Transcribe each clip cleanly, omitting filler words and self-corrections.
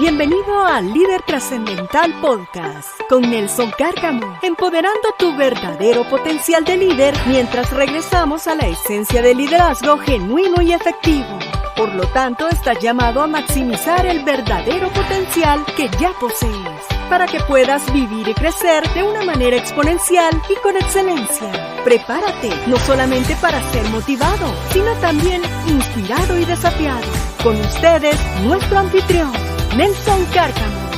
Bienvenido al Líder Trascendental Podcast con Nelson Cárcamo, empoderando tu verdadero potencial de líder mientras regresamos a la esencia del liderazgo genuino y efectivo. Por lo tanto, estás llamado a maximizar el verdadero potencial que ya posees, para que puedas vivir y crecer de una manera exponencial y con excelencia. Prepárate, no solamente para ser motivado, sino también inspirado y desafiado. Con ustedes, nuestro anfitrión, Nelson Cárcamo.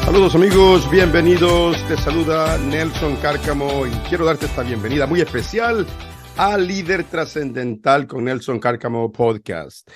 Saludos amigos, bienvenidos, te saluda Nelson Cárcamo y quiero darte esta bienvenida muy especial a Líder Trascendental con Nelson Cárcamo Podcast.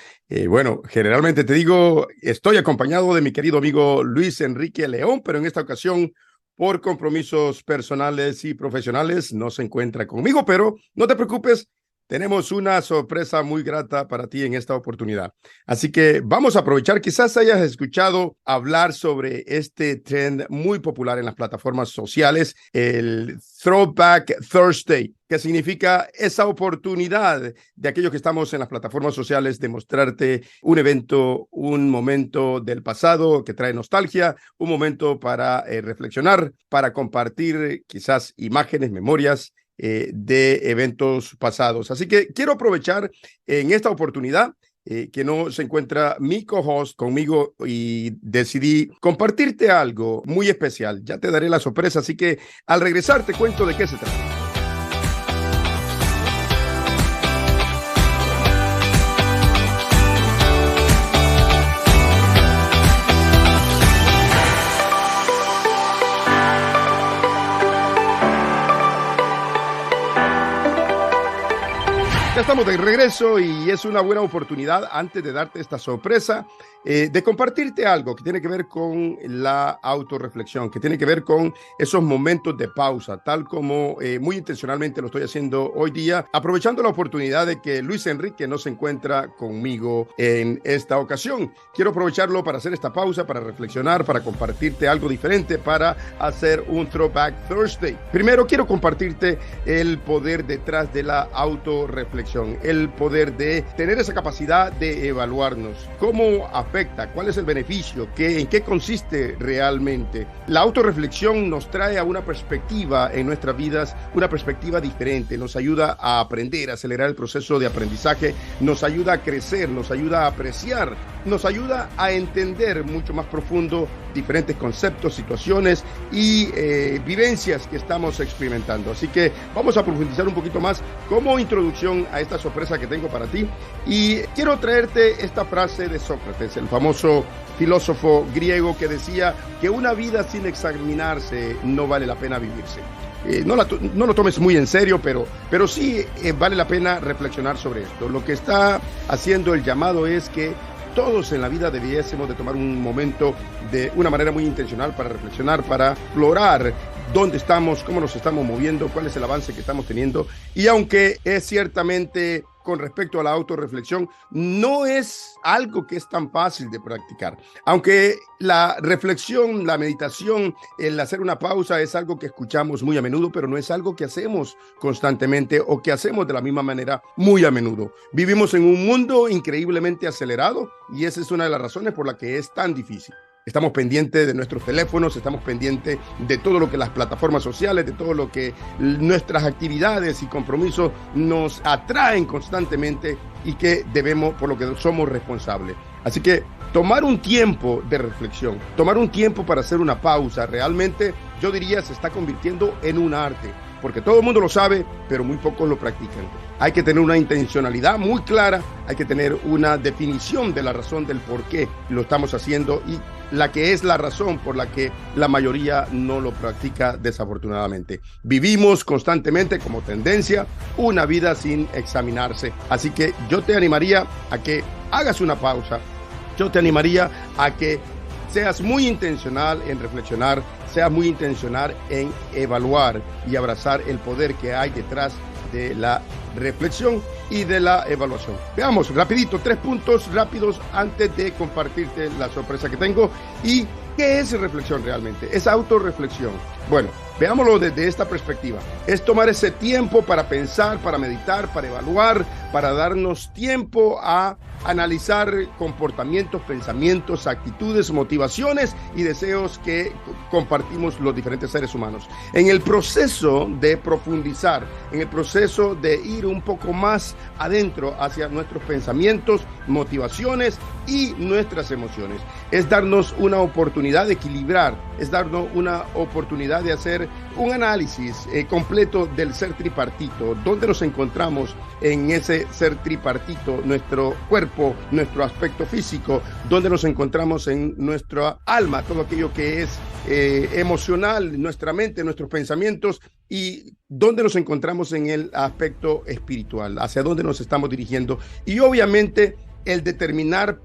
Bueno, generalmente te digo, estoy acompañado de mi querido amigo Luis Enrique León, pero en esta ocasión, por compromisos personales y profesionales, no se encuentra conmigo, pero no te preocupes, tenemos una sorpresa muy grata para ti en esta oportunidad. Así que vamos a aprovechar, quizás hayas escuchado hablar sobre este trend muy popular en las plataformas sociales, el Throwback Thursday, que significa esa oportunidad de aquellos que estamos en las plataformas sociales de mostrarte un evento, un momento del pasado que trae nostalgia, un momento para reflexionar, para compartir quizás imágenes, memorias, de eventos pasados. Así que quiero aprovechar en esta oportunidad que no se encuentra mi co-host conmigo y decidí compartirte algo muy especial. Ya te daré la sorpresa, así que al regresar te cuento de qué se trata. Ya estamos de regreso y es una buena oportunidad, antes de darte esta sorpresa, de compartirte algo que tiene que ver con la autorreflexión, que tiene que ver con esos momentos de pausa, tal como muy intencionalmente lo estoy haciendo hoy día, aprovechando la oportunidad de que Luis Enrique no se encuentra conmigo en esta ocasión. Quiero aprovecharlo para hacer esta pausa, para reflexionar, para compartirte algo diferente, para hacer un Throwback Thursday. Primero quiero compartirte el poder detrás de la autorreflexión. El poder de tener esa capacidad de evaluarnos, cómo afecta, cuál es el beneficio, en qué consiste realmente. La autorreflexión nos trae a una perspectiva en nuestras vidas, una perspectiva diferente, nos ayuda a aprender, a acelerar el proceso de aprendizaje, nos ayuda a crecer, nos ayuda a apreciar, nos ayuda a entender mucho más profundo diferentes conceptos, situaciones y vivencias que estamos experimentando. Así que vamos a profundizar un poquito más como introducción a esta sorpresa que tengo para ti. Y quiero traerte esta frase de Sócrates, el famoso filósofo griego, que decía que una vida sin examinarse no vale la pena vivirse. No lo tomes muy en serio, pero sí vale la pena reflexionar sobre esto. Lo que está haciendo el llamado es que todos en la vida debiésemos de tomar un momento de una manera muy intencional para reflexionar, para explorar dónde estamos, cómo nos estamos moviendo, cuál es el avance que estamos teniendo. Y aunque es ciertamente con respecto a la autorreflexión, no es algo que es tan fácil de practicar. Aunque la reflexión, la meditación, el hacer una pausa es algo que escuchamos muy a menudo, pero no es algo que hacemos constantemente o que hacemos de la misma manera muy a menudo. Vivimos en un mundo increíblemente acelerado y esa es una de las razones por la que es tan difícil. Estamos pendientes de nuestros teléfonos, estamos pendientes de todo lo que las plataformas sociales, de todo lo que nuestras actividades y compromisos nos atraen constantemente y que debemos, por lo que somos responsables. Así que tomar un tiempo de reflexión, tomar un tiempo para hacer una pausa, realmente yo diría se está convirtiendo en un arte, porque todo el mundo lo sabe, pero muy pocos lo practican. Hay que tener una intencionalidad muy clara, hay que tener una definición de la razón del por qué lo estamos haciendo y la que es la razón por la que la mayoría no lo practica, desafortunadamente. Vivimos constantemente como tendencia una vida sin examinarse. Así que yo te animaría a que hagas una pausa. Yo te animaría a que seas muy intencional en reflexionar, seas muy intencional en evaluar y abrazar el poder que hay detrás de la reflexión y de la evaluación. Veamos rapidito, 3 puntos rápidos antes de compartirte la sorpresa que tengo. Y ¿Qué es reflexión realmente? Es autorreflexión. Bueno, veámoslo desde esta perspectiva. Es tomar ese tiempo para pensar, para meditar, para evaluar, para darnos tiempo a analizar comportamientos, pensamientos, actitudes, motivaciones y deseos que compartimos los diferentes seres humanos. En el proceso de profundizar, en el proceso de ir un poco más adentro hacia nuestros pensamientos, motivaciones y nuestras emociones. Es darnos una oportunidad de equilibrar, es darnos una oportunidad de hacer un análisis completo del ser tripartito, dónde nos encontramos en ese ser tripartito, nuestro cuerpo, nuestro aspecto físico, dónde nos encontramos en nuestra alma, todo aquello que es emocional, nuestra mente, nuestros pensamientos, y dónde nos encontramos en el aspecto espiritual, hacia dónde nos estamos dirigiendo, y obviamente el determinar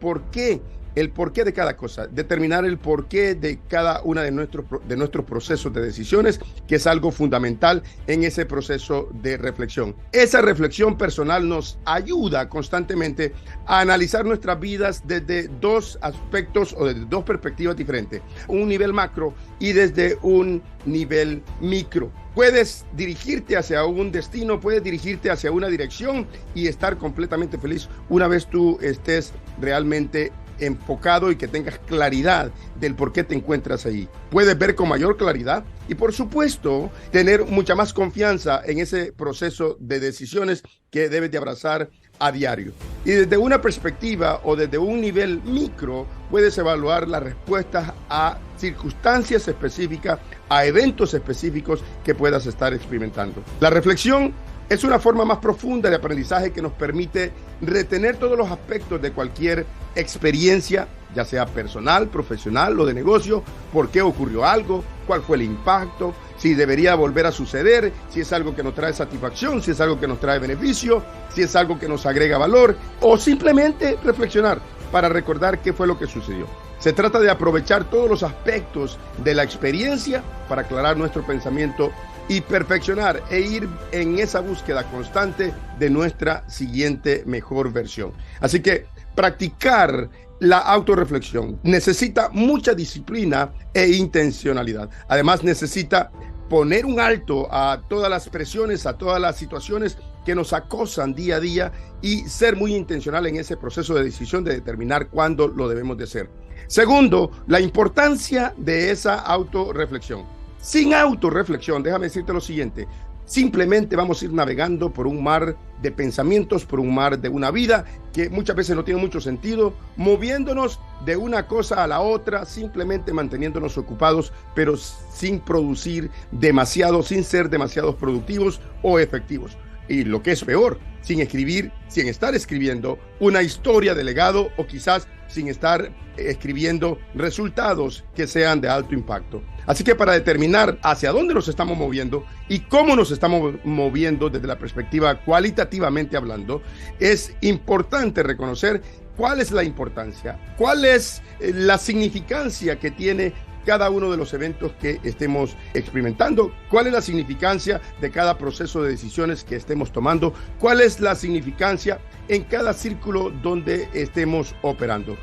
el porqué de cada cosa, determinar el porqué de cada una de nuestros procesos de decisiones, que es algo fundamental en ese proceso de reflexión. Esa reflexión personal nos ayuda constantemente a analizar nuestras vidas desde dos aspectos o desde dos perspectivas diferentes, un nivel macro y desde un nivel micro. Puedes dirigirte hacia un destino, puedes dirigirte hacia una dirección y estar completamente feliz una vez tú estés realmente enfocado y que tengas claridad del por qué te encuentras ahí. Puedes ver con mayor claridad y, por supuesto, tener mucha más confianza en ese proceso de decisiones que debes de abrazar a diario. Y desde una perspectiva o desde un nivel micro, puedes evaluar las respuestas a circunstancias específicas, a eventos específicos que puedas estar experimentando. La reflexión es una forma más profunda de aprendizaje que nos permite retener todos los aspectos de cualquier experiencia, ya sea personal, profesional o de negocio, por qué ocurrió algo, cuál fue el impacto, si debería volver a suceder, si es algo que nos trae satisfacción, si es algo que nos trae beneficio, si es algo que nos agrega valor, o simplemente reflexionar para recordar qué fue lo que sucedió. Se trata de aprovechar todos los aspectos de la experiencia para aclarar nuestro pensamiento y perfeccionar e ir en esa búsqueda constante de nuestra siguiente mejor versión. Así que practicar la autorreflexión necesita mucha disciplina e intencionalidad. Además, necesita poner un alto a todas las presiones, a todas las situaciones que nos acosan día a día y ser muy intencional en ese proceso de decisión de determinar cuándo lo debemos de hacer. Segundo, la importancia de esa autorreflexión. Sin autorreflexión, déjame decirte lo siguiente, simplemente vamos a ir navegando por un mar de pensamientos, por un mar de una vida que muchas veces no tiene mucho sentido, moviéndonos de una cosa a la otra, simplemente manteniéndonos ocupados, pero sin producir demasiado, sin ser demasiados productivos o efectivos. Y lo que es peor, sin estar escribiendo una historia de legado o quizás sin estar escribiendo resultados que sean de alto impacto. Así que para determinar hacia dónde nos estamos moviendo y cómo nos estamos moviendo desde la perspectiva cualitativamente hablando, es importante reconocer cuál es la importancia, cuál es la significancia que tiene cada uno de los eventos que estemos experimentando, cuál es la significancia de cada proceso de decisiones que estemos tomando, cuál es la significancia en cada círculo donde estemos operando.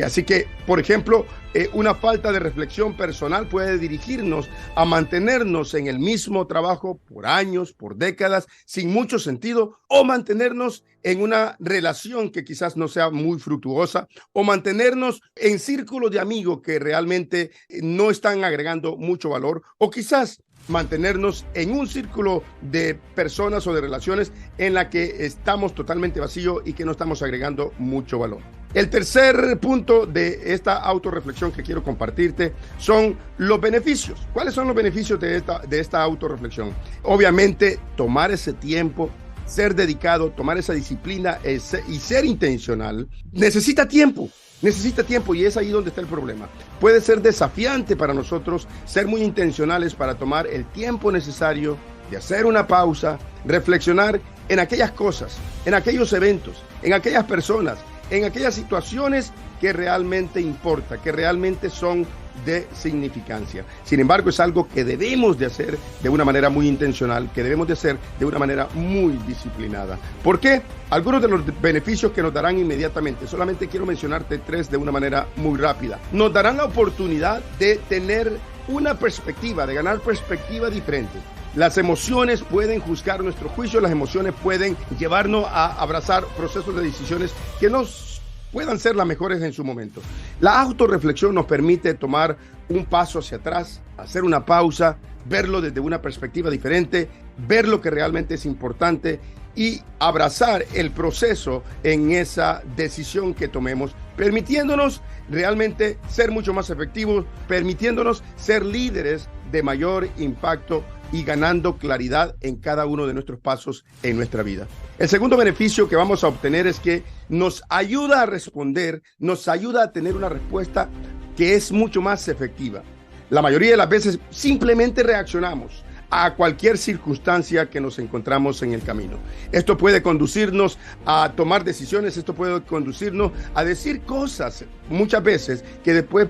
Así que, por ejemplo, una falta de reflexión personal puede dirigirnos a mantenernos en el mismo trabajo por años, por décadas, sin mucho sentido, o mantenernos en una relación que quizás no sea muy fructuosa, o mantenernos en círculos de amigos que realmente no están agregando mucho valor, o quizás mantenernos en un círculo de personas o de relaciones en la que estamos totalmente vacíos y que no estamos agregando mucho valor. El tercer punto de esta autorreflexión que quiero compartirte son los beneficios. ¿Cuáles son los beneficios de esta autorreflexión? Obviamente, tomar ese tiempo, ser dedicado, tomar esa disciplina y ser intencional, necesita tiempo y es ahí donde está el problema. Puede ser desafiante para nosotros ser muy intencionales para tomar el tiempo necesario de hacer una pausa, reflexionar en aquellas cosas, en aquellos eventos, en aquellas personas, en aquellas situaciones que realmente importan, que realmente son de significancia. Sin embargo, es algo que debemos de hacer de una manera muy intencional, que debemos de hacer de una manera muy disciplinada. ¿Por qué? Algunos de los beneficios que nos darán inmediatamente, solamente quiero mencionarte 3 de una manera muy rápida. Nos darán la oportunidad de tener una perspectiva, de ganar perspectiva diferente. Las emociones pueden juzgar nuestro juicio, las emociones pueden llevarnos a abrazar procesos de decisiones que nos puedan ser las mejores en su momento. La autorreflexión nos permite tomar un paso hacia atrás, hacer una pausa, verlo desde una perspectiva diferente, ver lo que realmente es importante y abrazar el proceso en esa decisión que tomemos, permitiéndonos realmente ser mucho más efectivos, permitiéndonos ser líderes de mayor impacto y ganando claridad en cada uno de nuestros pasos en nuestra vida. El segundo beneficio que vamos a obtener es que nos ayuda a responder, nos ayuda a tener una respuesta que es mucho más efectiva. La mayoría de las veces simplemente reaccionamos a cualquier circunstancia que nos encontramos en el camino. Esto puede conducirnos a tomar decisiones, esto puede conducirnos a decir cosas muchas veces que después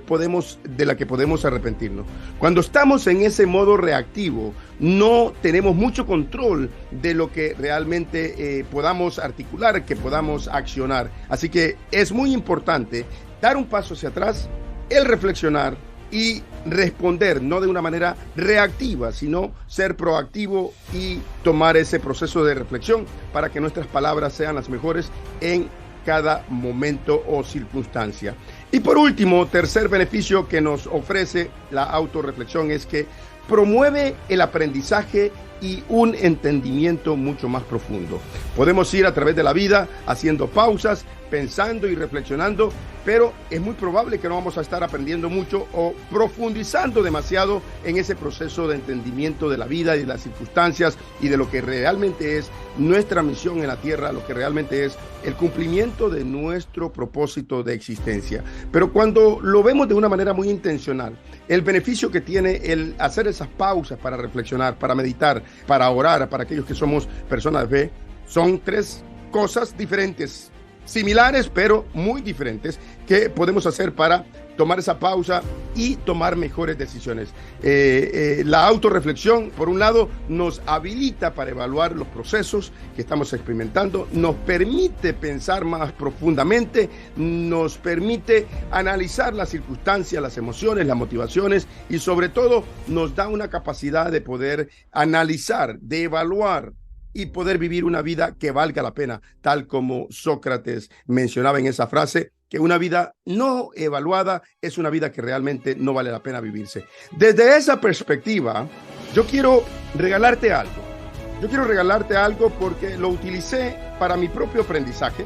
de la que podemos arrepentirnos. Cuando estamos en ese modo reactivo, no tenemos mucho control de lo que realmente podamos articular, que podamos accionar. Así que es muy importante dar un paso hacia atrás, el reflexionar y responder, no de una manera reactiva, sino ser proactivo y tomar ese proceso de reflexión para que nuestras palabras sean las mejores en cada momento o circunstancia. Y por último, tercer beneficio que nos ofrece la autorreflexión es que promueve el aprendizaje y un entendimiento mucho más profundo. Podemos ir a través de la vida haciendo pausas, pensando y reflexionando, pero es muy probable que no vamos a estar aprendiendo mucho o profundizando demasiado en ese proceso de entendimiento de la vida y de las circunstancias y de lo que realmente es nuestra misión en la tierra, lo que realmente es el cumplimiento de nuestro propósito de existencia. Pero cuando lo vemos de una manera muy intencional, el beneficio que tiene el hacer esas pausas para reflexionar, para meditar, para orar, para aquellos que somos personas de fe, son 3 cosas diferentes, similares pero muy diferentes, que podemos hacer para tomar esa pausa y tomar mejores decisiones. La autorreflexión, por un lado, nos habilita para evaluar los procesos que estamos experimentando, nos permite pensar más profundamente, nos permite analizar las circunstancias, las emociones, las motivaciones y sobre todo nos da una capacidad de poder analizar, de evaluar y poder vivir una vida que valga la pena, tal como Sócrates mencionaba en esa frase, que una vida no evaluada es una vida que realmente no vale la pena vivirse. Desde esa perspectiva, yo quiero regalarte algo. Yo quiero regalarte algo porque lo utilicé para mi propio aprendizaje,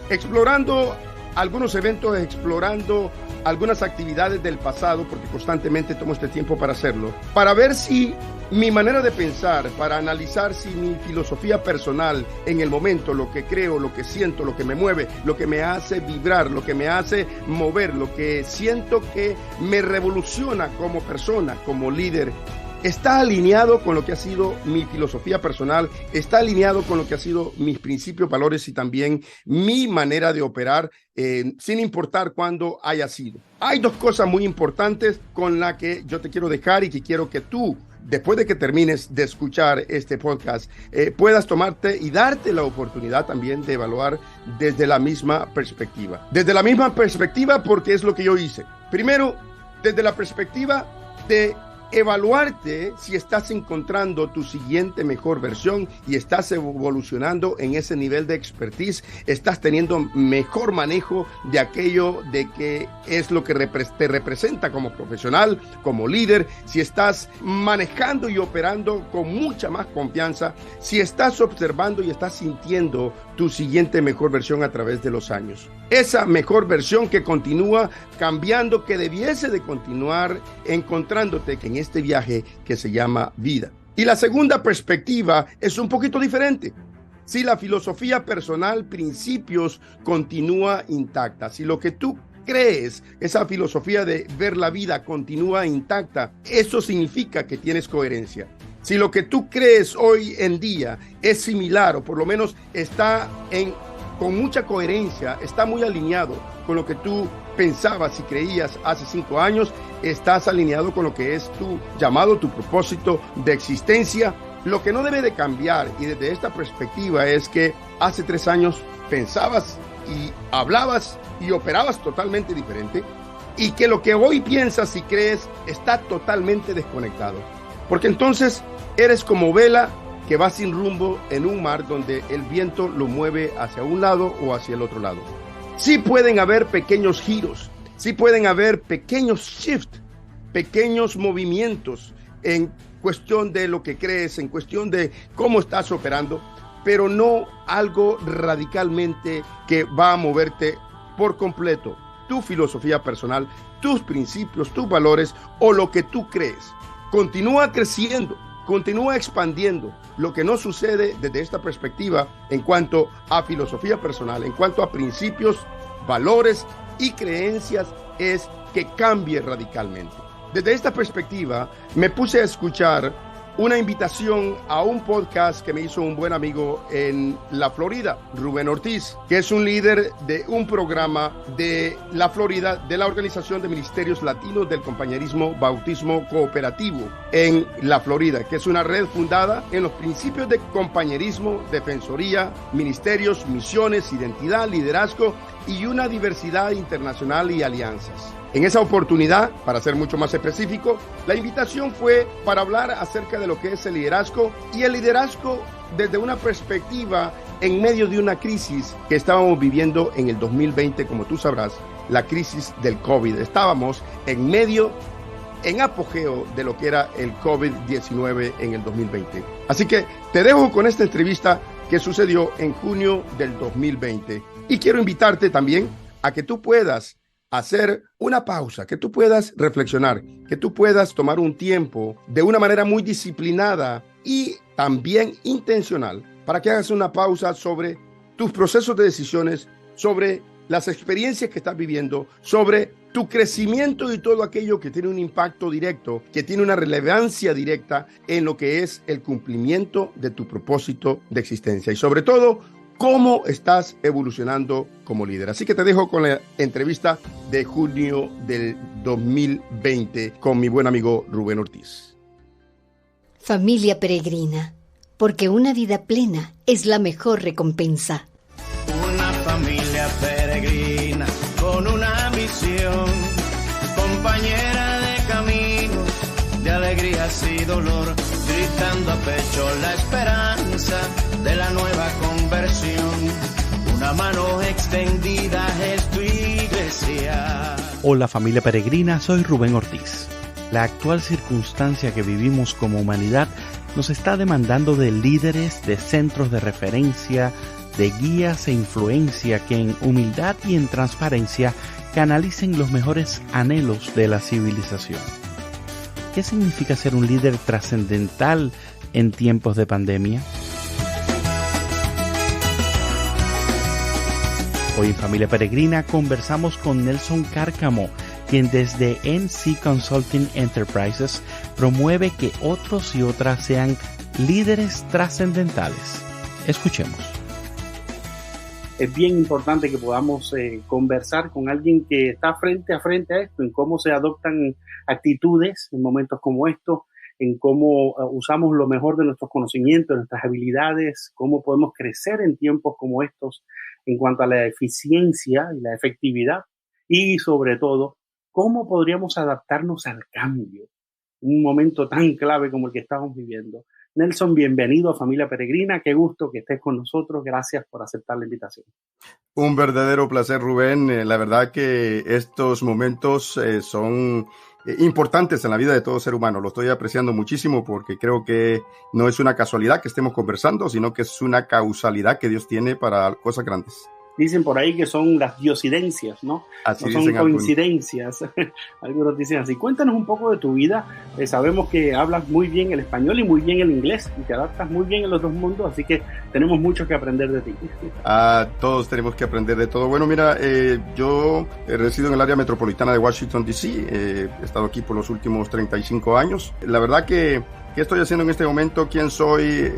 explorando algunos eventos, explorando algunas actividades del pasado, porque constantemente tomo este tiempo para hacerlo, para ver si mi manera de pensar, para analizar si mi filosofía personal en el momento, lo que creo, lo que siento, lo que me mueve, lo que me hace vibrar, lo que me hace mover, lo que siento que me revoluciona como persona, como líder, está alineado con lo que ha sido mi filosofía personal, está alineado con lo que ha sido mis principios, valores y también mi manera de operar, sin importar cuándo haya sido. Hay 2 cosas muy importantes con las que yo te quiero dejar y que quiero que tú, después de que termines de escuchar este podcast, puedas tomarte y darte la oportunidad también de evaluar desde la misma perspectiva. Desde la misma perspectiva, porque es lo que yo hice. Primero, desde la perspectiva de evaluarte si estás encontrando tu siguiente mejor versión y estás evolucionando en ese nivel de expertise, estás teniendo mejor manejo de aquello de que es lo que te representa como profesional, como líder, si estás manejando y operando con mucha más confianza, si estás observando y estás sintiendo tu siguiente mejor versión a través de los años. Esa mejor versión que continúa cambiando, que debiese de continuar encontrándote en este viaje que se llama vida. Y la segunda perspectiva es un poquito diferente. Si la filosofía personal, principios, continúa intacta, si lo que tú crees, esa filosofía de ver la vida continúa intacta, eso significa que tienes coherencia. Si lo que tú crees hoy en día es similar o por lo menos está en con mucha coherencia, está muy alineado con lo que tú pensabas y creías hace 5 años, estás alineado con lo que es tu llamado, tu propósito de existencia. Lo que no debe de cambiar, y desde esta perspectiva, es que hace 3 años pensabas y hablabas y operabas totalmente diferente, y que lo que hoy piensas y crees está totalmente desconectado. Porque entonces eres como vela que va sin rumbo en un mar donde el viento lo mueve hacia un lado o hacia el otro lado. Sí pueden haber pequeños giros, sí pueden haber pequeños shifts, pequeños movimientos en cuestión de lo que crees, en cuestión de cómo estás operando, pero no algo radicalmente que va a moverte por completo tu filosofía personal, tus principios, tus valores o lo que tú crees. Continúa creciendo, continúa expandiendo. Lo que no sucede desde esta perspectiva en cuanto a filosofía personal, en cuanto a principios, valores y creencias, es que cambie radicalmente. Desde esta perspectiva me puse a escuchar una invitación a un podcast que me hizo un buen amigo en la Florida, Rubén Ortiz, que es un líder de un programa de la Florida de la Organización de Ministerios Latinos del Compañerismo Bautismo Cooperativo en la Florida, que es una red fundada en los principios de compañerismo, defensoría, ministerios, misiones, identidad, liderazgo y una diversidad internacional y alianzas. En esa oportunidad, para ser mucho más específico, la invitación fue para hablar acerca de lo que es el liderazgo y el liderazgo desde una perspectiva en medio de una crisis que estábamos viviendo en el 2020, como tú sabrás, la crisis del COVID. Estábamos en apogeo de lo que era el COVID-19 en el 2020. Así que te dejo con esta entrevista que sucedió en junio del 2020 y quiero invitarte también a que tú puedas hacer una pausa, que tú puedas reflexionar, que tú puedas tomar un tiempo de una manera muy disciplinada y también intencional para que hagas una pausa sobre tus procesos de decisiones, sobre las experiencias que estás viviendo, sobre tu crecimiento y todo aquello que tiene un impacto directo, que tiene una relevancia directa en lo que es el cumplimiento de tu propósito de existencia y sobre todo, cómo estás evolucionando como líder. Así que te dejo con la entrevista de junio del 2020 con mi buen amigo Rubén Ortiz. Familia peregrina, porque una vida plena es la mejor recompensa. Una familia peregrina con una misión, compañera de camino, de alegrías y dolor, gritando a pecho la esperanza de la nueva conversión. Una mano extendida es tu iglesia. Hola familia peregrina, soy Rubén Ortiz. La actual circunstancia que vivimos como humanidad nos está demandando de líderes, de centros de referencia, de guías e influencia que en humildad y en transparencia canalicen los mejores anhelos de la civilización. ¿Qué significa ser un líder trascendental en tiempos de pandemia? Hoy en Familia Peregrina conversamos con Nelson Cárcamo, quien desde NC Consulting Enterprises promueve que otros y otras sean líderes trascendentales. Escuchemos. Es bien importante que podamos conversar con alguien que está frente a frente a esto, en cómo se adoptan actitudes en momentos como estos, en cómo usamos lo mejor de nuestros conocimientos, de nuestras habilidades, cómo podemos crecer en tiempos como estos en cuanto a la eficiencia y la efectividad y sobre todo, cómo podríamos adaptarnos al cambio, un momento tan clave como el que estamos viviendo. Nelson, bienvenido a Familia Peregrina, qué gusto que estés con nosotros, gracias por aceptar la invitación. Un verdadero placer, Rubén. La verdad que estos momentos son importantes en la vida de todo ser humano. Lo estoy apreciando muchísimo porque creo que no es una casualidad que estemos conversando, sino que es una causalidad que Dios tiene para cosas grandes. Dicen por ahí que son las diosidencias, ¿no? Así no son coincidencias. Algunos dicen así. Cuéntanos un poco de tu vida. Sabemos que hablas muy bien el español y muy bien el inglés y te adaptas muy bien en los dos mundos, así que tenemos mucho que aprender de ti. Todos tenemos que aprender de todo. Bueno, mira, yo resido en el área metropolitana de Washington, D.C. He estado aquí por los últimos 35 años. La verdad que ¿qué estoy haciendo en este momento? ¿Quién soy?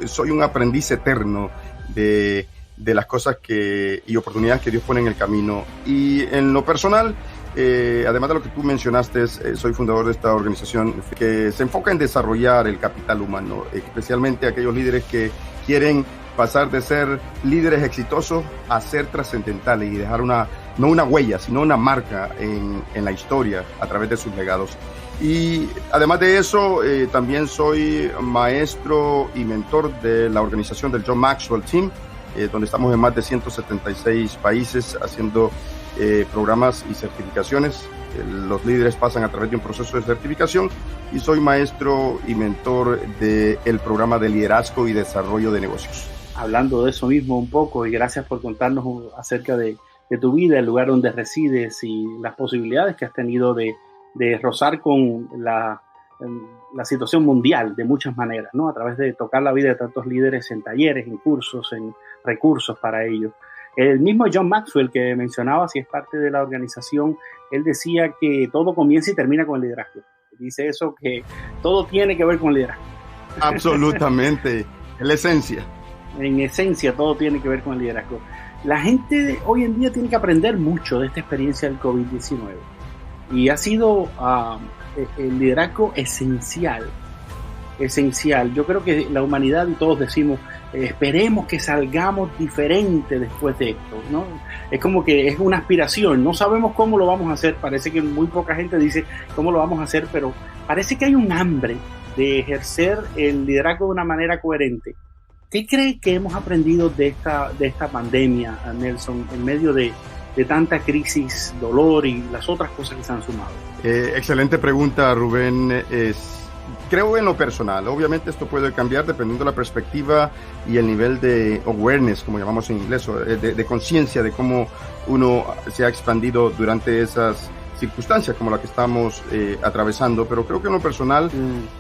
Soy un aprendiz eterno de de las cosas y oportunidades que Dios pone en el camino. Y en lo personal, además de lo que tú mencionaste, soy fundador de esta organización que se enfoca en desarrollar el capital humano, especialmente aquellos líderes que quieren pasar de ser líderes exitosos a ser trascendentales y dejar no una huella, sino una marca en la historia a través de sus legados. Y además de eso, también soy maestro y mentor de la organización del John Maxwell Team, donde estamos en más de 176 países haciendo programas y certificaciones. Los líderes pasan a través de un proceso de certificación y soy maestro y mentor del programa de liderazgo y desarrollo de negocios. Hablando de eso mismo un poco, y gracias por contarnos acerca de tu vida, el lugar donde resides y las posibilidades que has tenido de rozar con la situación mundial de muchas maneras, ¿no? A través de tocar la vida de tantos líderes en talleres, en cursos, en recursos para ello. El mismo John Maxwell que mencionaba, si es parte de la organización, él decía que todo comienza y termina con el liderazgo. Dice eso, que todo tiene que ver con el liderazgo. Absolutamente, en la esencia. En esencia, todo tiene que ver con el liderazgo. La gente hoy en día tiene que aprender mucho de esta experiencia del COVID-19. Y ha sido el liderazgo esencial. Yo creo que la humanidad, y todos decimos, esperemos que salgamos diferente después de esto, ¿no? Es como que es una aspiración, no sabemos cómo lo vamos a hacer, parece que muy poca gente dice cómo lo vamos a hacer, pero parece que hay un hambre de ejercer el liderazgo de una manera coherente. ¿Qué cree que hemos aprendido de esta pandemia, Nelson, en medio de tanta crisis, dolor y las otras cosas que se han sumado? Excelente pregunta, Rubén. Creo en lo personal, obviamente esto puede cambiar dependiendo de la perspectiva y el nivel de awareness, como llamamos en inglés, de conciencia de cómo uno se ha expandido durante esas circunstancias como la que estamos atravesando. Pero creo que en lo personal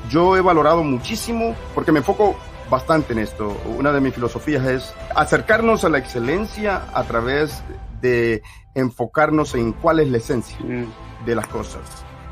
yo he valorado muchísimo, porque me enfoco bastante en esto. Una de mis filosofías es acercarnos a la excelencia a través de enfocarnos en cuál es la esencia de las cosas.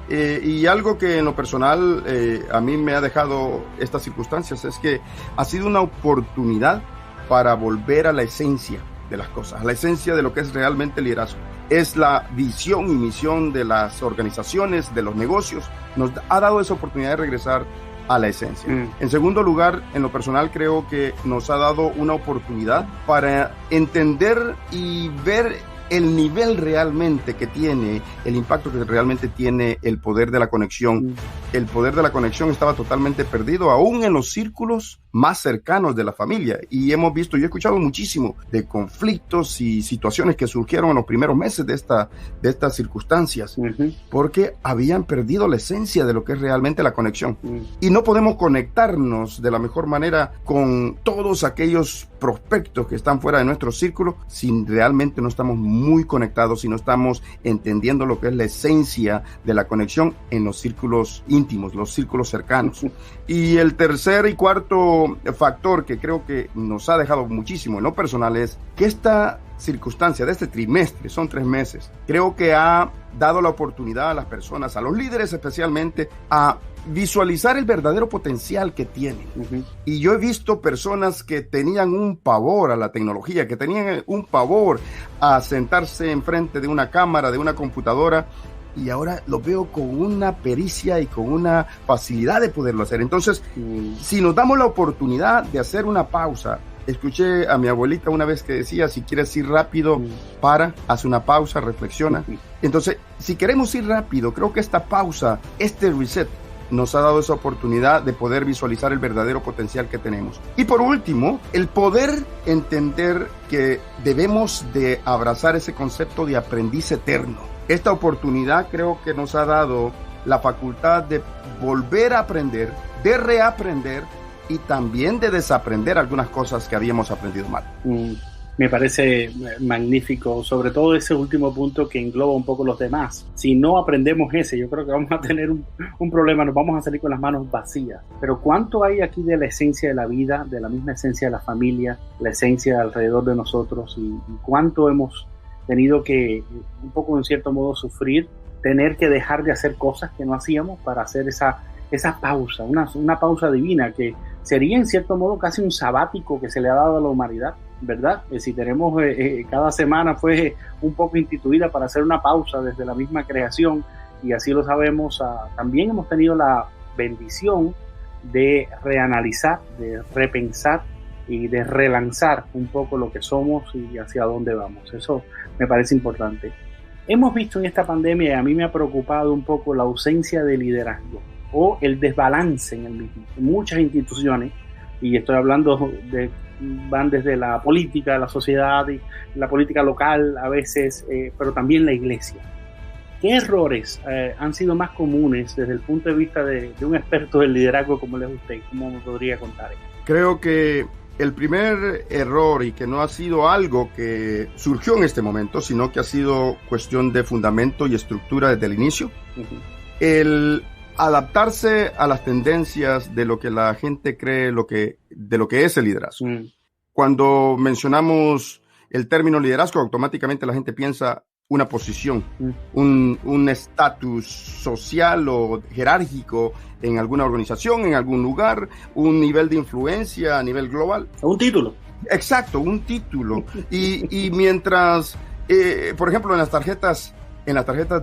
Y algo que en lo personal a mí me ha dejado estas circunstancias es que ha sido una oportunidad para volver a la esencia de las cosas, a la esencia de lo que es realmente el liderazgo. Es la visión y misión de las organizaciones, de los negocios. Nos ha dado esa oportunidad de regresar a la esencia. En segundo lugar, en lo personal creo que nos ha dado una oportunidad para entender y ver el nivel realmente que tiene, el impacto que realmente tiene el poder de la conexión. El poder de la conexión estaba totalmente perdido, aún en los círculos más cercanos de la familia. Y hemos visto, yo he escuchado muchísimo de conflictos y situaciones que surgieron en los primeros meses de estas circunstancias, porque habían perdido la esencia de lo que es realmente la conexión. Y no podemos conectarnos de la mejor manera con todos aquellos prospectos que están fuera de nuestro círculo si realmente no estamos muy conectados, si no estamos entendiendo lo que es la esencia de la conexión en los círculos íntimos, los círculos cercanos. Y el tercer y cuarto factor que creo que nos ha dejado muchísimo en lo personal es que esta circunstancia de este trimestre, son 3 meses, creo que ha dado la oportunidad a las personas, a los líderes especialmente, a visualizar el verdadero potencial que tienen. Y yo he visto personas que tenían un pavor a la tecnología, que tenían un pavor a sentarse enfrente de una cámara, de una computadora, y ahora lo veo con una pericia y con una facilidad de poderlo hacer. Entonces, si nos damos la oportunidad de hacer una pausa, escuché a mi abuelita una vez que decía, si quieres ir rápido, haz una pausa, reflexiona. Entonces, si queremos ir rápido, creo que esta pausa, este reset, nos ha dado esa oportunidad de poder visualizar el verdadero potencial que tenemos. Y por último, el poder entender que debemos de abrazar ese concepto de aprendiz eterno. Esta oportunidad creo que nos ha dado la facultad de volver a aprender, de reaprender y también de desaprender algunas cosas que habíamos aprendido mal. Me parece magnífico, sobre todo ese último punto que engloba un poco los demás. Si no aprendemos ese, yo creo que vamos a tener un problema, nos vamos a salir con las manos vacías. Pero ¿cuánto hay aquí de la esencia de la vida, de la misma esencia de la familia, la esencia alrededor de nosotros y cuánto hemos tenido que, un poco en cierto modo, sufrir, tener que dejar de hacer cosas que no hacíamos para hacer esa pausa, una pausa divina que sería en cierto modo casi un sabático que se le ha dado a la humanidad, ¿verdad? Si tenemos cada semana fue un poco instituida para hacer una pausa desde la misma creación, y así lo sabemos, también hemos tenido la bendición de reanalizar, de repensar y de relanzar un poco lo que somos y hacia dónde vamos. Eso me parece importante. Hemos visto en esta pandemia, y a mí me ha preocupado un poco la ausencia de liderazgo o el desbalance en el mismo. En muchas instituciones, y estoy hablando van desde la política, la sociedad, y la política local a veces, pero también la iglesia. ¿Qué errores han sido más comunes desde el punto de vista de un experto del liderazgo como es usted? ¿Cómo me podría contar eso? Creo que el primer error, y que no ha sido algo que surgió en este momento, sino que ha sido cuestión de fundamento y estructura desde el inicio, el adaptarse a las tendencias de lo que la gente cree de lo que es el liderazgo. Cuando mencionamos el término liderazgo, automáticamente la gente piensa una posición, un estatus social o jerárquico en alguna organización, en algún lugar, un nivel de influencia a nivel global. Un título. Exacto, un título. Y mientras, por ejemplo, en las tarjetas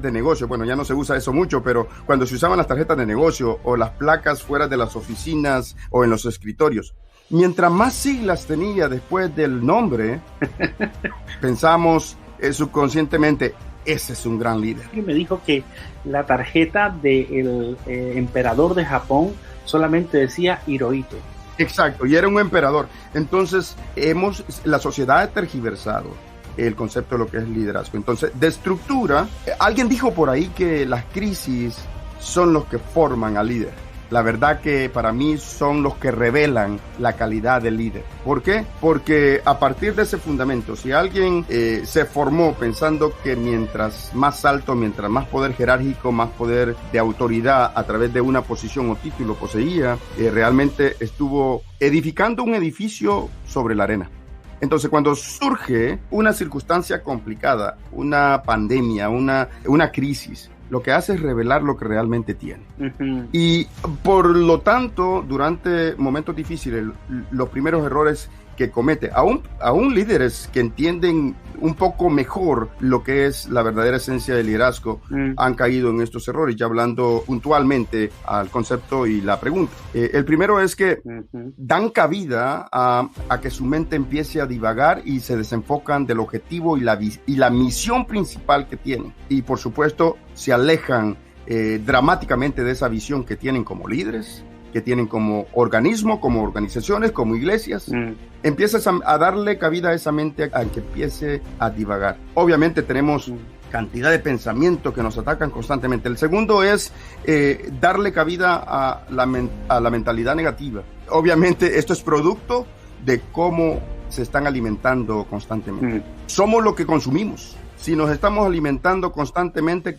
de negocio, bueno, ya no se usa eso mucho, pero cuando se usaban las tarjetas de negocio o las placas fuera de las oficinas o en los escritorios, mientras más siglas tenía después del nombre, pensamos subconscientemente, ese es un gran líder. Me dijo que la tarjeta del emperador de Japón solamente decía Hirohito. Exacto, y era un emperador. Entonces, la sociedad ha tergiversado el concepto de lo que es liderazgo. Entonces, de estructura, alguien dijo por ahí que las crisis son los que forman al líder. La verdad que para mí son los que revelan la calidad del líder. ¿Por qué? Porque a partir de ese fundamento, si alguien se formó pensando que mientras más alto, mientras más poder jerárquico, más poder de autoridad a través de una posición o título poseía, realmente estuvo edificando un edificio sobre la arena. Entonces, cuando surge una circunstancia complicada, una pandemia, una crisis, lo que hace es revelar lo que realmente tiene. Y por lo tanto, durante momentos difíciles, los primeros errores que comete, aún líderes que entienden un poco mejor lo que es la verdadera esencia del liderazgo, han caído en estos errores, ya hablando puntualmente al concepto y la pregunta. El primero es que dan cabida a que su mente empiece a divagar y se desenfocan del objetivo y la misión principal que tienen. Y por supuesto, se alejan dramáticamente de esa visión que tienen como líderes, que tienen como organismo, como organizaciones, como iglesias. Empiezas a darle cabida a esa mente a que empiece a divagar. Obviamente tenemos cantidad de pensamientos que nos atacan constantemente. El segundo es darle cabida a la mentalidad negativa. Obviamente esto es producto de cómo se están alimentando constantemente. Somos lo que consumimos. Si nos estamos alimentando constantemente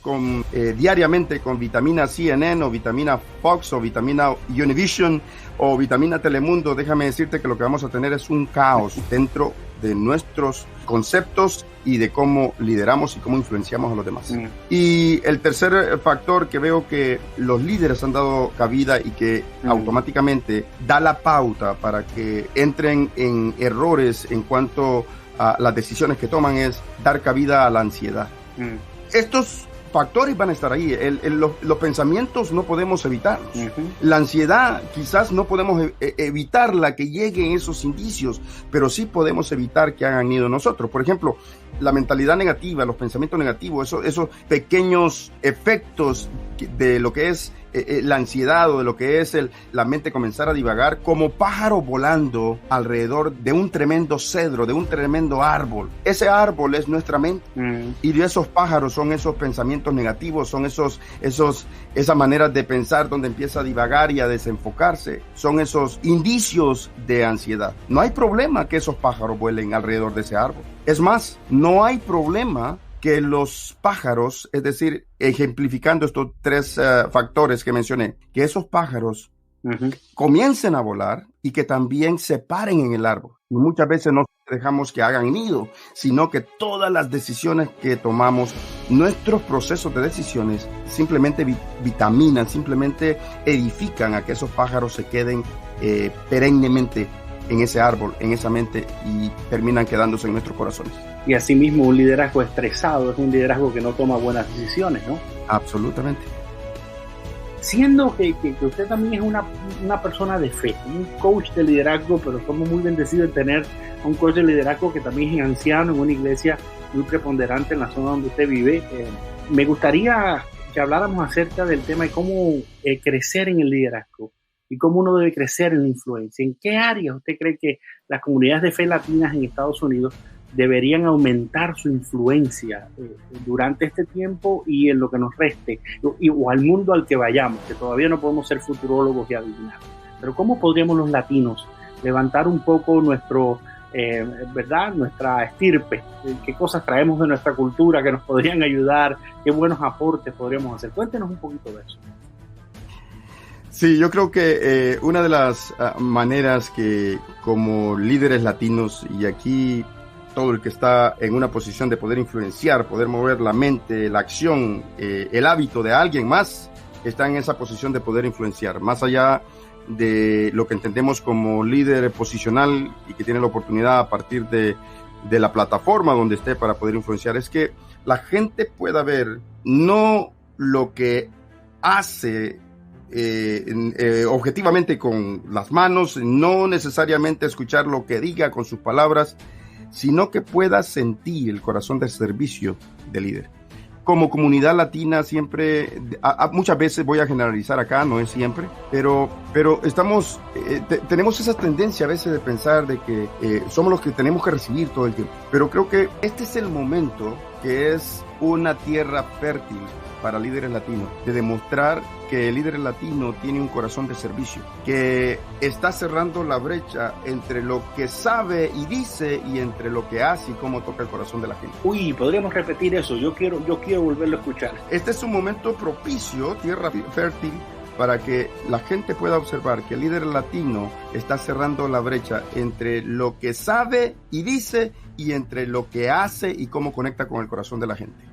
diariamente con vitamina CNN o vitamina Fox o vitamina Univision o vitamina Telemundo, déjame decirte que lo que vamos a tener es un caos dentro de nuestros conceptos y de cómo lideramos y cómo influenciamos a los demás. Y el tercer factor que veo que los líderes han dado cabida y que automáticamente da la pauta para que entren en errores en cuanto a las decisiones que toman es dar cabida a la ansiedad. Estos factores van a estar ahí. Los pensamientos no podemos evitarlos. La ansiedad quizás no podemos evitarla que lleguen esos indicios, pero sí podemos evitar que hagan nido nosotros. Por ejemplo, la mentalidad negativa, los pensamientos negativos, esos pequeños efectos de lo que es la ansiedad o de lo que es la mente comenzar a divagar como pájaro volando alrededor de un tremendo cedro, de un tremendo árbol. Ese árbol es nuestra mente y de esos pájaros son esos pensamientos negativos, son esas maneras de pensar donde empieza a divagar y a desenfocarse, son esos indicios de ansiedad. No hay problema que esos pájaros vuelen alrededor de ese árbol. Es más, no hay problema que los pájaros, es decir, ejemplificando estos tres factores que mencioné, que esos pájaros comiencen a volar y que también se paren en el árbol. Y muchas veces no dejamos que hagan nido, sino que todas las decisiones que tomamos, nuestros procesos de decisiones, simplemente vitaminan, simplemente edifican a que esos pájaros se queden perennemente en ese árbol, en esa mente, y terminan quedándose en nuestros corazones. Y asimismo, un liderazgo estresado es un liderazgo que no toma buenas decisiones, ¿no? Absolutamente. Siendo que usted también es una persona de fe, un coach de liderazgo, pero somos muy bendecidos de tener a un coach de liderazgo que también es anciano en una iglesia muy preponderante en la zona donde usted vive. Me gustaría que habláramos acerca del tema de cómo crecer en el liderazgo y cómo uno debe crecer en la influencia. ¿En qué áreas usted cree que las comunidades de fe latinas en Estados Unidos deberían aumentar su influencia durante este tiempo y en lo que nos reste, o al mundo al que vayamos, que todavía no podemos ser futurólogos y adivinar? Pero ¿cómo podríamos los latinos levantar un poco nuestra estirpe? ¿Qué cosas traemos de nuestra cultura que nos podrían ayudar? ¿Qué buenos aportes podríamos hacer? Cuéntenos un poquito de eso. Sí, yo creo que una de las maneras que como líderes latinos, y aquí todo el que está en una posición de poder influenciar, poder mover la mente, la acción, el hábito de alguien más, está en esa posición de poder influenciar, más allá de lo que entendemos como líder posicional y que tiene la oportunidad a partir de la plataforma donde esté para poder influenciar, es que la gente pueda ver no lo que hace objetivamente con las manos, no necesariamente escuchar lo que diga con sus palabras, sino que pueda sentir el corazón de servicio del líder. Como comunidad latina siempre, muchas veces, voy a generalizar acá, no es siempre, pero estamos, tenemos esa tendencia a veces de pensar de que somos los que tenemos que recibir todo el tiempo. Pero creo que este es el momento que es una tierra fértil para líderes latinos, de demostrar que el líder latino tiene un corazón de servicio, que está cerrando la brecha entre lo que sabe y dice y entre lo que hace y cómo toca el corazón de la gente. Uy, podríamos repetir eso, yo quiero volverlo a escuchar. Este es un momento propicio, tierra fértil, para que la gente pueda observar que el líder latino está cerrando la brecha entre lo que sabe y dice y entre lo que hace y cómo conecta con el corazón de la gente.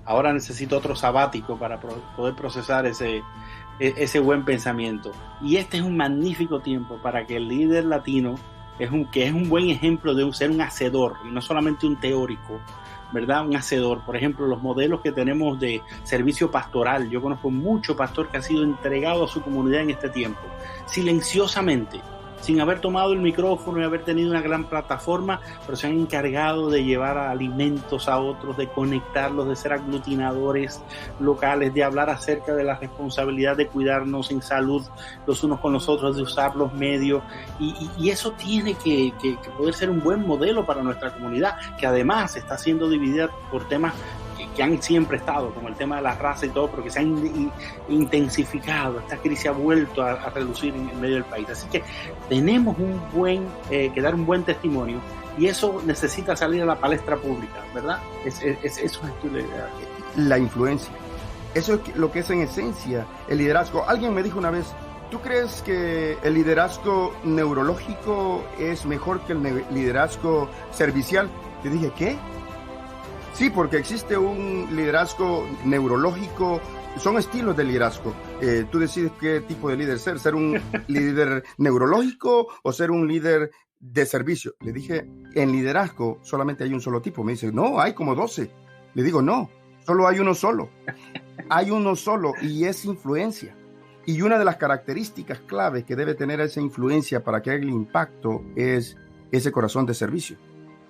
Ahora necesito otro sabático para poder procesar ese buen pensamiento. Y este es un magnífico tiempo para que el líder latino, que es un buen ejemplo de ser un hacedor, y no solamente un teórico, ¿verdad? Un hacedor. Por ejemplo, los modelos que tenemos de servicio pastoral. Yo conozco mucho pastor que ha sido entregado a su comunidad en este tiempo, silenciosamente, sin haber tomado el micrófono y haber tenido una gran plataforma, pero se han encargado de llevar alimentos a otros, de conectarlos, de ser aglutinadores locales, de hablar acerca de la responsabilidad de cuidarnos en salud los unos con los otros, de usar los medios, y eso tiene que poder ser un buen modelo para nuestra comunidad, que además está siendo dividida por temas que han siempre estado, como el tema de la raza y todo, pero que se han intensificado. Esta crisis ha vuelto a relucir en el medio del país. Así que tenemos que dar un buen testimonio, y eso necesita salir a la palestra pública, ¿verdad? Eso es la influencia. Eso es lo que es en esencia el liderazgo. Alguien me dijo una vez: ¿tú crees que el liderazgo neurológico es mejor que el liderazgo servicial? Yo dije, ¿qué? Sí, porque existe un liderazgo neurológico, son estilos de liderazgo. Tú decides qué tipo de líder ser un líder neurológico o ser un líder de servicio. Le dije, en liderazgo solamente hay un solo tipo. Me dice, no, hay como 12. Le digo, no, solo hay uno solo. Hay uno solo, y es influencia. Y una de las características claves que debe tener esa influencia para que haga el impacto es ese corazón de servicio.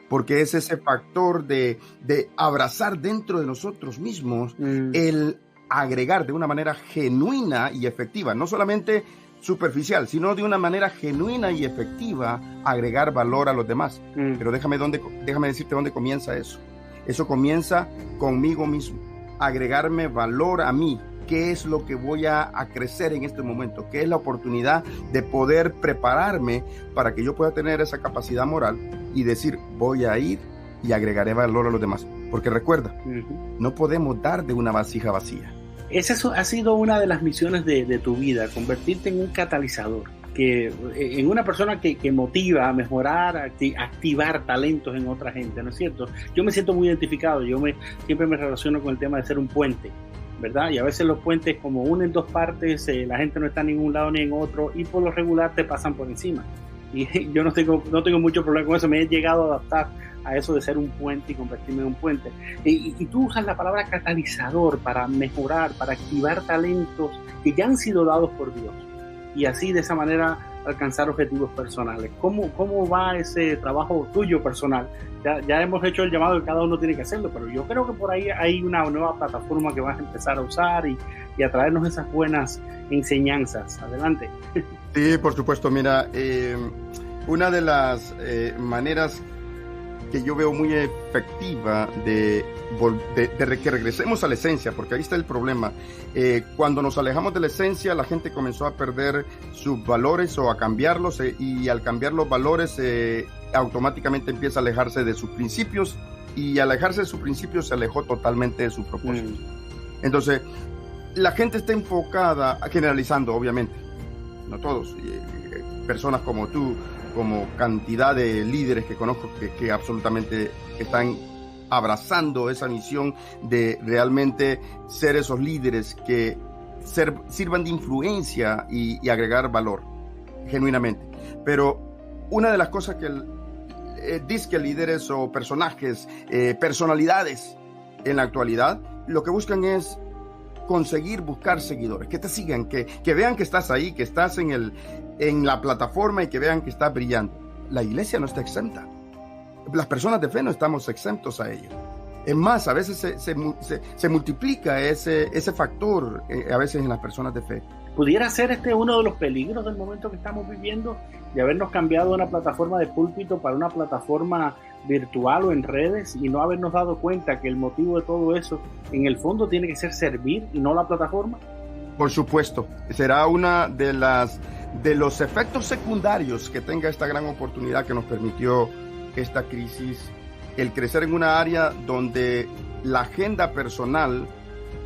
Porque es ese factor de abrazar dentro de nosotros mismos el agregar de una manera genuina y efectiva, no solamente superficial, sino de una manera genuina y efectiva, agregar valor a los demás. Pero déjame decirte dónde comienza eso. Eso comienza conmigo mismo, agregarme valor a mí. ¿Qué es lo que voy a crecer en este momento? ¿Qué es la oportunidad de poder prepararme para que yo pueda tener esa capacidad moral y decir, voy a ir y agregaré valor a los demás? Porque recuerda, no podemos dar de una vasija vacía. Esa ha sido una de las misiones de tu vida, convertirte en un catalizador. que en una persona que motiva a mejorar, activar talentos en otra gente, ¿no es cierto? Yo me siento muy identificado, siempre me relaciono con el tema de ser un puente, ¿verdad? Y a veces los puentes, como unen dos partes, la gente no está en ningún lado ni en otro, y por lo regular te pasan por encima. Y yo no tengo mucho problema con eso, me he llegado a adaptar a eso de ser un puente y convertirme en un puente. Y tú usas la palabra catalizador para mejorar, para activar talentos que ya han sido dados por Dios, y así de esa manera alcanzar objetivos personales. ¿Cómo va ese trabajo tuyo personal? Ya hemos hecho el llamado que cada uno tiene que hacerlo, pero yo creo que por ahí hay una nueva plataforma que vas a empezar a usar y a traernos esas buenas enseñanzas. Adelante. Sí, por supuesto. Mira, una de las maneras que yo veo muy efectiva de que regresemos a la esencia, porque ahí está el problema. Cuando nos alejamos de la esencia, la gente comenzó a perder sus valores o a cambiarlos, y al cambiar los valores automáticamente empieza a alejarse de sus principios, y al alejarse de sus principios se alejó totalmente de su propósito. Entonces, la gente está enfocada, generalizando obviamente, no todos, personas como tú, como cantidad de líderes que conozco que absolutamente están abrazando esa misión de realmente ser esos líderes que sirvan de influencia y agregar valor, genuinamente. Pero una de las cosas que disque líderes o personajes, personalidades en la actualidad, lo que buscan es buscar seguidores, que te sigan, que vean que estás ahí, que estás en la plataforma y que vean que estás brillando. La iglesia no está exenta. Las personas de fe no estamos exentos a ello. Es más, a veces se multiplica ese factor a veces en las personas de fe. ¿Pudiera ser uno de los peligros del momento que estamos viviendo, de habernos cambiado de una plataforma de púlpito para una plataforma virtual o en redes, y no habernos dado cuenta que el motivo de todo eso en el fondo tiene que ser servir y no la plataforma? Por supuesto, será una de los efectos secundarios que tenga esta gran oportunidad que nos permitió esta crisis, el crecer en una área donde la agenda personal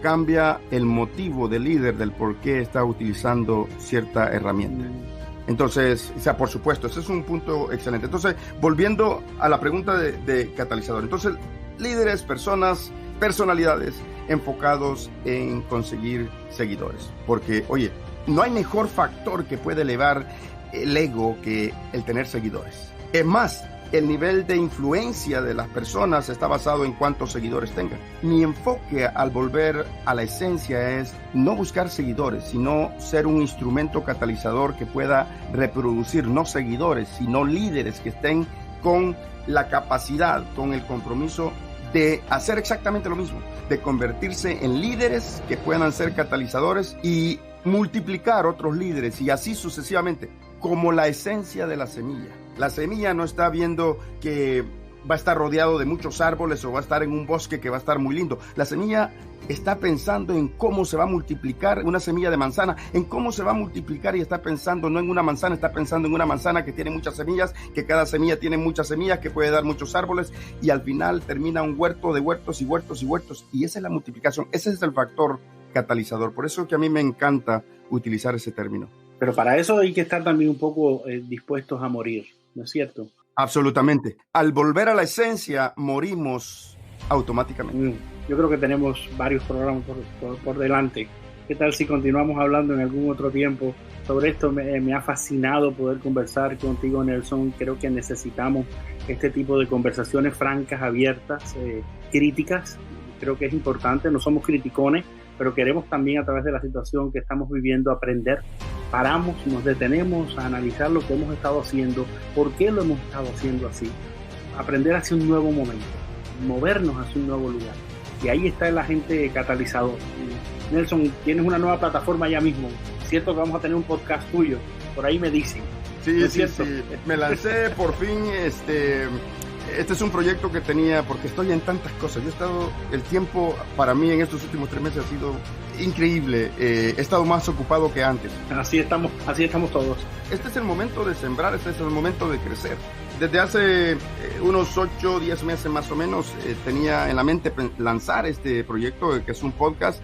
cambia el motivo del líder del por qué está utilizando cierta herramienta. Entonces, por supuesto, ese es un punto excelente. Entonces, volviendo a la pregunta de catalizador. Entonces, líderes, personalidades enfocados en conseguir seguidores. Porque, oye, no hay mejor factor que puede elevar el ego que el tener seguidores. Es más, el nivel de influencia de las personas está basado en cuántos seguidores tengan. Mi enfoque al volver a la esencia es no buscar seguidores, sino ser un instrumento catalizador que pueda reproducir no seguidores, sino líderes que estén con la capacidad, con el compromiso de hacer exactamente lo mismo, de convertirse en líderes que puedan ser catalizadores y multiplicar otros líderes, y así sucesivamente, como la esencia de la semilla. La semilla no está viendo que va a estar rodeado de muchos árboles o va a estar en un bosque que va a estar muy lindo. La semilla está pensando en cómo se va a multiplicar, una semilla de manzana, en cómo se va a multiplicar, y está pensando no en una manzana, está pensando en una manzana que tiene muchas semillas, que cada semilla tiene muchas semillas, que puede dar muchos árboles, y al final termina un huerto de huertos y huertos y huertos, y esa es la multiplicación, ese es el factor catalizador. Por eso que a mí me encanta utilizar ese término. Pero para eso hay que estar también un poco dispuestos a morir, ¿no es cierto? Absolutamente. Al volver a la esencia, morimos automáticamente. Yo creo que tenemos varios programas por delante. ¿Qué tal si continuamos hablando en algún otro tiempo sobre esto? Me ha fascinado poder conversar contigo, Nelson. Creo que necesitamos este tipo de conversaciones francas, abiertas, críticas. Creo que es importante. No somos criticones, pero queremos también, a través de la situación que estamos viviendo, aprender. Paramos, nos detenemos a analizar lo que hemos estado haciendo, por qué lo hemos estado haciendo así, aprender hacia un nuevo momento, movernos hacia un nuevo lugar. Y ahí está el agente catalizador. Nelson, tienes una nueva plataforma ya mismo. Cierto que vamos a tener un podcast tuyo, por ahí me dicen. Sí, sí. Me lancé por fin. Este es un proyecto que tenía, porque estoy en tantas cosas. El tiempo para mí en estos últimos 3 meses ha sido increíble. He estado más ocupado que antes. Así estamos todos. Este es el momento de sembrar, este es el momento de crecer. Desde hace unos 8 o 10 meses más o menos tenía en la mente lanzar este proyecto, que es un podcast.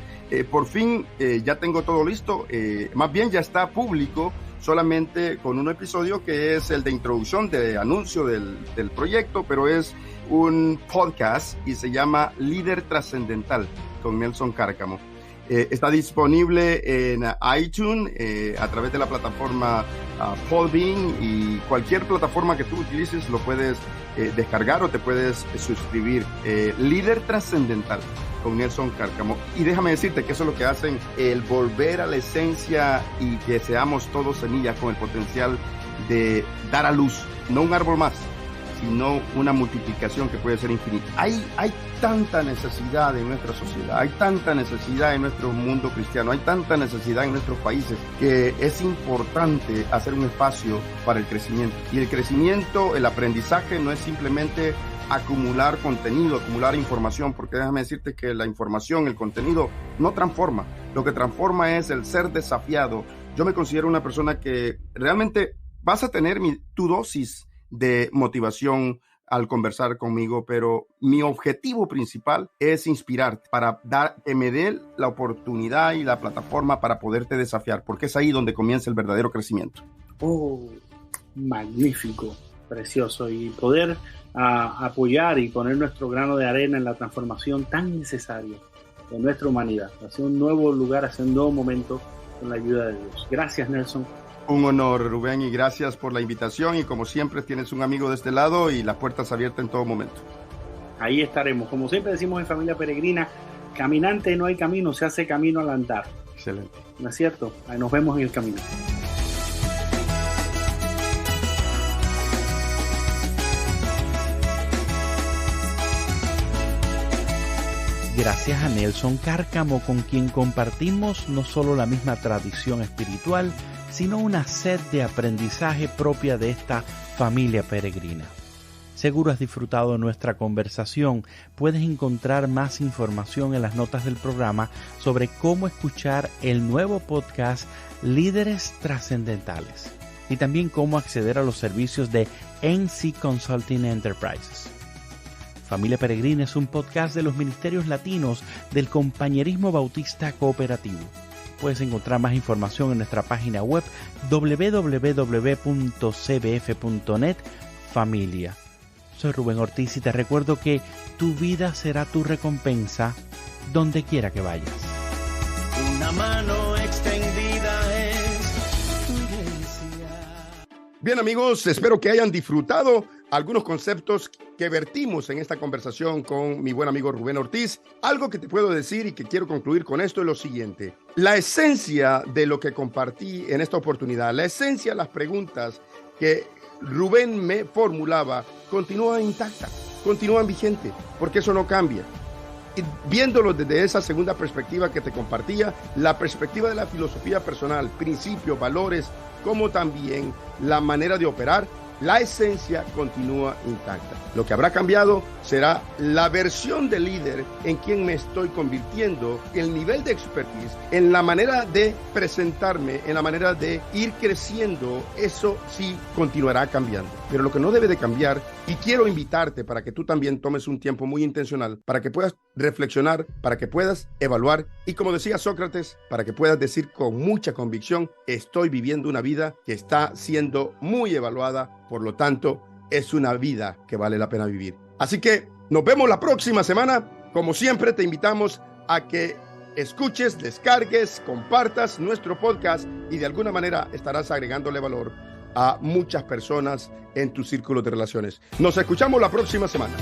Por fin ya tengo todo listo, más bien ya está público. solamente con un episodio que es el de introducción, de anuncio del proyecto, pero es un podcast y se llama Líder Trascendental con Nelson Cárcamo. Está disponible en iTunes, a través de la plataforma Podbean, y cualquier plataforma que tú utilices lo puedes descargar o te puedes suscribir. Líder Trascendental con Nelson Cárcamo. Y déjame decirte que eso es lo que hacen, el volver a la esencia y que seamos todos semillas con el potencial de dar a luz, no un árbol más, sino una multiplicación que puede ser infinita. Hay tanta necesidad en nuestra sociedad, hay tanta necesidad en nuestro mundo cristiano, hay tanta necesidad en nuestros países, que es importante hacer un espacio para el crecimiento. Y el crecimiento, el aprendizaje, no es simplemente acumular contenido, acumular información, porque déjame decirte que la información, el contenido, no transforma. Lo que transforma es el ser desafiado. Yo me considero una persona que realmente vas a tener tu dosis de motivación al conversar conmigo, pero mi objetivo principal es inspirarte para que me dé la oportunidad y la plataforma para poderte desafiar, porque es ahí donde comienza el verdadero crecimiento. Oh, magnífico, precioso, y poder apoyar y poner nuestro grano de arena en la transformación tan necesaria de nuestra humanidad, hacia un nuevo lugar, hacia un nuevo momento, con la ayuda de Dios. Gracias, Nelson. Un honor, Rubén, y gracias por la invitación, y como siempre tienes un amigo de este lado y las puertas abiertas en todo momento. Ahí estaremos, como siempre decimos en Familia Peregrina, caminante no hay camino, se hace camino al andar. Excelente. ¿No es cierto? Ahí nos vemos en el camino. Gracias a Nelson Cárcamo, con quien compartimos no solo la misma tradición espiritual, sino una sed de aprendizaje propia de esta familia peregrina. Seguro has disfrutado de nuestra conversación. Puedes encontrar más información en las notas del programa sobre cómo escuchar el nuevo podcast Líderes Trascendentales y también cómo acceder a los servicios de NC Consulting Enterprises. Familia Peregrina es un podcast de los Ministerios Latinos del Compañerismo Bautista Cooperativo. Puedes encontrar más información en nuestra página web www.cbf.net familia. Soy Rubén Ortiz y te recuerdo que tu vida será tu recompensa donde quiera que vayas. Una mano extendida es tu iglesia. Bien, amigos, espero que hayan disfrutado algunos conceptos que vertimos en esta conversación con mi buen amigo Rubén Ortiz. Algo que te puedo decir y que quiero concluir con esto es lo siguiente. La esencia de lo que compartí en esta oportunidad, la esencia de las preguntas que Rubén me formulaba, continúan intactas, continúan vigentes, porque eso no cambia. Y viéndolo desde esa segunda perspectiva que te compartía, la perspectiva de la filosofía personal, principios, valores, como también la manera de operar, la esencia continúa intacta. Lo que habrá cambiado será la versión de líder en quien me estoy convirtiendo, el nivel de expertise, en la manera de presentarme, en la manera de ir creciendo. Eso sí continuará cambiando. Pero lo que no debe de cambiar, y quiero invitarte para que tú también tomes un tiempo muy intencional, para que puedas reflexionar, para que puedas evaluar, y como decía Sócrates, para que puedas decir con mucha convicción: estoy viviendo una vida que está siendo muy evaluada. Por lo tanto, es una vida que vale la pena vivir. Así que nos vemos la próxima semana. Como siempre, te invitamos a que escuches, descargues, compartas nuestro podcast y de alguna manera estarás agregándole valor a muchas personas en tu círculo de relaciones. Nos escuchamos la próxima semana.